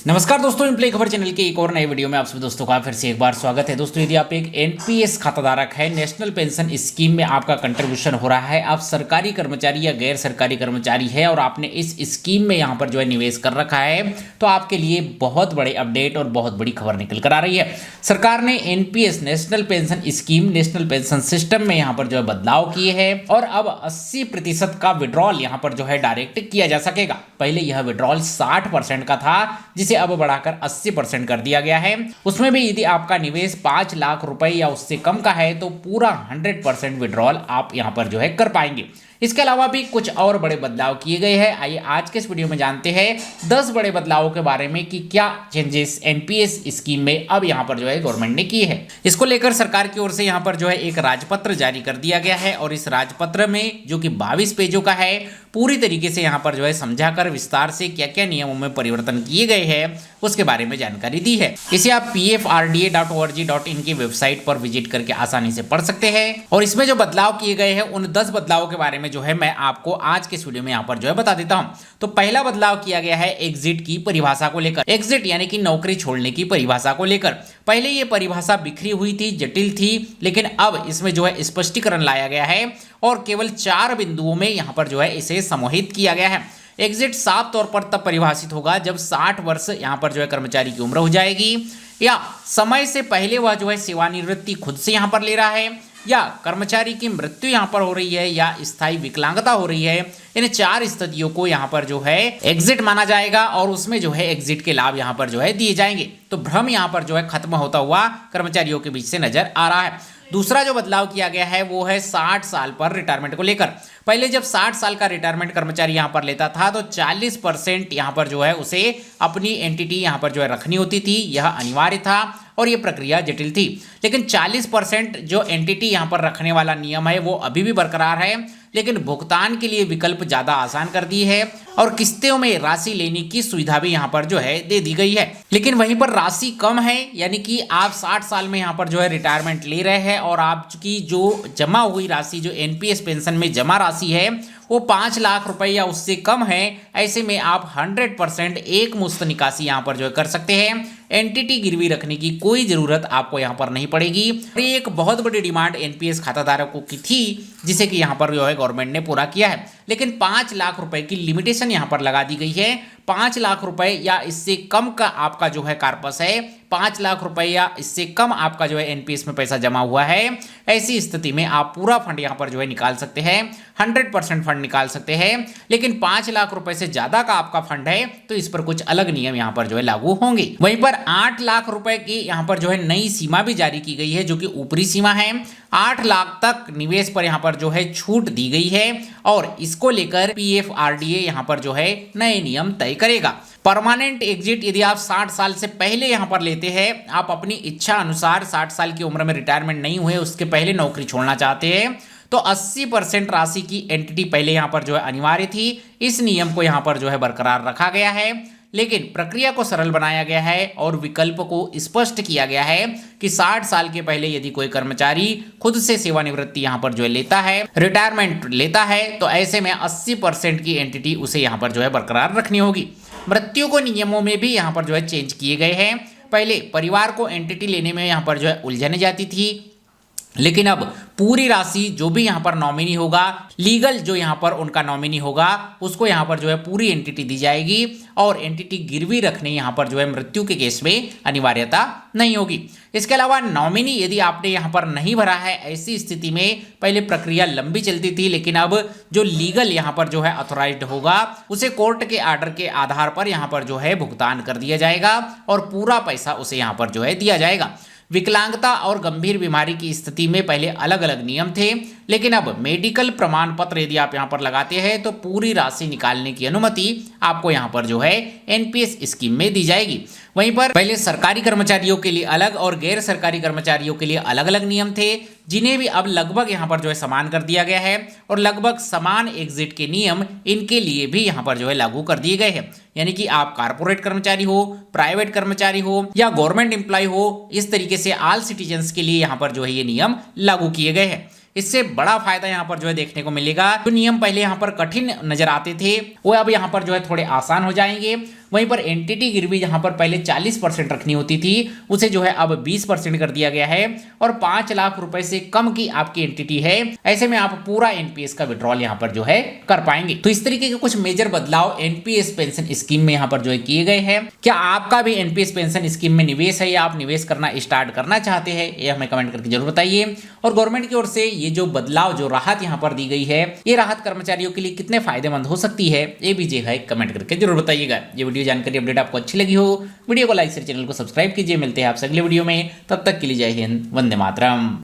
नमस्कार दोस्तों, इम्प्ले खबर चैनल के एक और नए वीडियो में आप सभी दोस्तों का फिर से एक बार स्वागत है। दोस्तों, यदि आप एक एनपीएस खाताधारक है, नेशनल पेंशन स्कीम में आपका कंट्रीब्यूशन हो रहा है, आप सरकारी कर्मचारी या गैर सरकारी कर्मचारी है और आपने इस स्कीम में यहाँ पर जो है निवेश कर रखा है, तो आपके लिए बहुत बड़े अपडेट और बहुत बड़ी खबर निकल कर आ रही है। सरकार ने NPS national pension scheme, national pension system में यहाँ पर जो है बदलाव किए हैं और अब 80% का विड्रॉल यहाँ पर जो है डायरेक्ट किया जा सकेगा। पहले यह विड्रॉल 60% का था, जिसे अब बढ़ाकर 80% कर दिया गया है। उसमें भी यदि आपका निवेश 5 लाख रुपए या उससे कम का है तो पूरा 100% विड्रॉल आप यहां पर जो है कर पाएंगे। इसके अलावा भी कुछ और बड़े बदलाव किए गए हैं। आइए आज के इस वीडियो में जानते हैं 10 बड़े बदलावों के बारे में कि क्या चेंजेस एनपीएस स्कीम में अब यहां पर जो है गवर्नमेंट ने किए हैं। इसको लेकर सरकार की ओर से यहां पर जो है एक राजपत्र जारी कर दिया गया है और इस राजपत्र में जो कि 22 पेजों का है, पूरी तरीके से यहां पर जो है समझाकर विस्तार से क्या क्या नियमों में परिवर्तन किए गए हैं उसके बारे में जानकारी दी है। इसे आप pfrda.org.in की वेबसाइट पर विजिट करके आसानी से पढ़ सकते हैं और इसमें जो बदलाव किए गए हैं उन 10 बदलावों के बारे में जो है मैं आपको आज के इस वीडियो में यहाँ पर जो है बता देता हूँ। तो पहला बदलाव किया गया है एग्जिट की परिभाषा को लेकर। एग्जिट यानी कि नौकरी छोड़ने की परिभाषा को लेकर। पहले ये परिभाषा बिखरी हुई थी, जटिल थी, लेकिन अब इसमें जो है स्पष्टीकरण लाया गया है और केवल 4 बिंदुओं में यहाँ पर जो है इसे समूहित किया गया है। एग्जिट साफ तौर पर तब परिभाषित होगा जब 60 वर्ष यहाँ पर जो है कर्मचारी की उम्र हो जाएगी, या समय से पहले वह जो है सेवानिवृत्ति खुद से यहाँ पर ले रहा है, या कर्मचारी की मृत्यु यहाँ पर हो रही है, या स्थायी विकलांगता हो रही है। इन 4 स्थितियों को यहाँ पर जो है एग्जिट माना जाएगा और उसमें जो है एग्जिट के लाभ यहाँ पर जो है दिए जाएंगे। तो भ्रम यहाँ पर जो है खत्म होता हुआ कर्मचारियों के बीच से नजर आ रहा है। दूसरा जो बदलाव किया गया है वो है 60 साल पर रिटायरमेंट को लेकर। पहले जब 60 साल का रिटायरमेंट कर्मचारी यहां पर लेता था तो 40% यहां पर जो है उसे अपनी एंटिटी यहां पर जो है रखनी होती थी। यह अनिवार्य था और यह प्रक्रिया जटिल थी, लेकिन 40% जो एंटिटी यहां पर रखने वाला नियम है वो अभी भी बरकरार है, लेकिन भुगतान के लिए विकल्प ज्यादा आसान कर दी है और किस्तों में राशि लेने की सुविधा भी यहां पर जो है दे दी गई है। लेकिन वहीं पर राशि कम है, यानी कि आप 60 साल में यहां पर जो है रिटायरमेंट ले रहे हैं और आपकी जो जमा हुई राशि, जो एनपीएस पेंशन में जमा राशि है वो 5 लाख रुपए या उससे कम है। ऐसे में आप 100% एक मुश्त निकासी यहां पर जो है कर सकते हैं। एंटिटी गिरवी रखने की कोई जरूरत आपको यहां पर नहीं पड़ेगी। ये एक बहुत बड़ी डिमांड एनपीएस खाताधारकों की थी, जिसे कि यहां पर जो है गवर्नमेंट ने पूरा किया है। लेकिन 5 लाख रुपए की लिमिटेशन यहां पर लगा दी गई है। 5 लाख रुपए या इससे कम का आपका जो है कार्पस है, 5 लाख रुपए या इससे कम आपका जो है एनपीएस में पैसा जमा हुआ है, ऐसी स्थिति में आप पूरा फंड यहां पर जो है निकाल सकते हैं, 100% फंड निकाल सकते हैं। लेकिन 5 लाख रुपए से ज्यादा का आपका फंड है तो इस पर कुछ अलग नियम यहां पर जो है लागू होंगे। वहीं पर 8 लाख रुपए की यहां पर जो है नई सीमा भी जारी की गई है, जो कि ऊपरी सीमा है। 8 लाख तक निवेश पर यहां पर जो है छूट दी गई है और इसको लेकर पीएफआरडीए यहां पर जो है नए नियम तय करेगा। परमानेंट एग्जिट यदि आप 60 साल से पहले यहां पर लेते हैं, आप अपनी इच्छा अनुसार 60 साल की उम्र में रिटायरमेंट नहीं हुए, उसके पहले नौकरी छोड़ना चाहते हैं, तो 80% राशि की एंटिटी पहले यहां पर जो है अनिवार्य थी। इस नियम को यहां पर जो है बरकरार रखा गया है, लेकिन प्रक्रिया को सरल बनाया गया है और विकल्प को स्पष्ट किया गया है कि 60 साल के पहले यदि कोई कर्मचारी खुद से सेवानिवृत्ति यहां पर जो है लेता है, रिटायरमेंट लेता है, तो ऐसे में 80% की एंटिटी उसे यहां पर जो है बरकरार रखनी होगी। मृत्यु को नियमों में भी यहां पर जो है चेंज किए गए हैं। पहले परिवार को एंटिटी लेने में यहां पर जो है उलझन जाती थी, लेकिन अब पूरी राशि जो भी यहाँ पर नॉमिनी होगा, लीगल जो यहाँ पर उनका नॉमिनी होगा, उसको यहाँ पर जो है पूरी एंटिटी दी जाएगी और एंटिटी गिरवी रखने यहाँ पर जो है मृत्यु के केस में अनिवार्यता नहीं होगी। इसके अलावा नॉमिनी यदि आपने यहाँ पर नहीं भरा है, ऐसी स्थिति में पहले प्रक्रिया लंबी चलती थी, लेकिन अब जो लीगल यहाँ पर जो है ऑथोराइज्ड होगा उसे कोर्ट के आर्डर के आधार पर यहाँ पर जो है भुगतान कर दिया जाएगा और पूरा पैसा उसे यहाँ पर जो है दिया जाएगा। विकलांगता और गंभीर बीमारी की स्थिति में पहले अलग अलग नियम थे, लेकिन अब मेडिकल प्रमाण पत्र यदि आप यहां पर लगाते हैं तो पूरी राशि निकालने की अनुमति आपको यहां पर जो है एनपीएस स्कीम में दी जाएगी। वहीं पर पहले सरकारी कर्मचारियों के लिए अलग और गैर सरकारी कर्मचारियों के लिए अलग अलग नियम थे, जिन्हें भी अब लगभग यहां पर जो है समान कर दिया गया है और लगभग समान एग्जिट के नियम इनके लिए भी यहां पर जो है लागू कर दिए गए हैं। यानी कि आप कारपोरेट कर्मचारी हो, प्राइवेट कर्मचारी हो या गवर्नमेंट एम्प्लॉय हो, इस तरीके से ऑल सिटीजन्स के लिए यहां पर जो है ये नियम लागू किए गए हैं। इससे बड़ा फायदा यहाँ पर जो है देखने को मिलेगा। जो नियम पहले यहाँ पर कठिन नजर आते थे वो अब यहाँ पर जो है थोड़े आसान हो जाएंगे। वहीं पर एंटिटी गिरवी जहां पर पहले 40% रखनी होती थी उसे जो है अब 20% कर दिया गया है, और 5 लाख रुपए से कम की आपकी एंटिटी है ऐसे में आप पूरा एनपीएस का विड्रॉल यहां पर जो है कर पाएंगे। तो इस तरीके के कुछ मेजर बदलाव एनपीएस पेंशन स्कीम में यहां पर जो है किए गए हैं। क्या आपका भी एनपीएस पेंशन स्कीम में निवेश है या आप निवेश करना स्टार्ट करना चाहते हैं, ये हमें कमेंट करके जरूर बताइए। और गवर्नमेंट की ओर से ये जो बदलाव, जो राहत यहां पर दी गई है, ये राहत कर्मचारियों के लिए कितने फायदेमंद हो सकती है, ये भी जो है कमेंट करके जरूर बताइएगा। ये वीडियो जानकारी अपडेट आपको अच्छी लगी हो, वीडियो को लाइक से चैनल को सब्सक्राइब कीजिए। मिलते हैं आपसे अगले वीडियो में, तब तक के लिए जय हिंद, वंदे मातरम।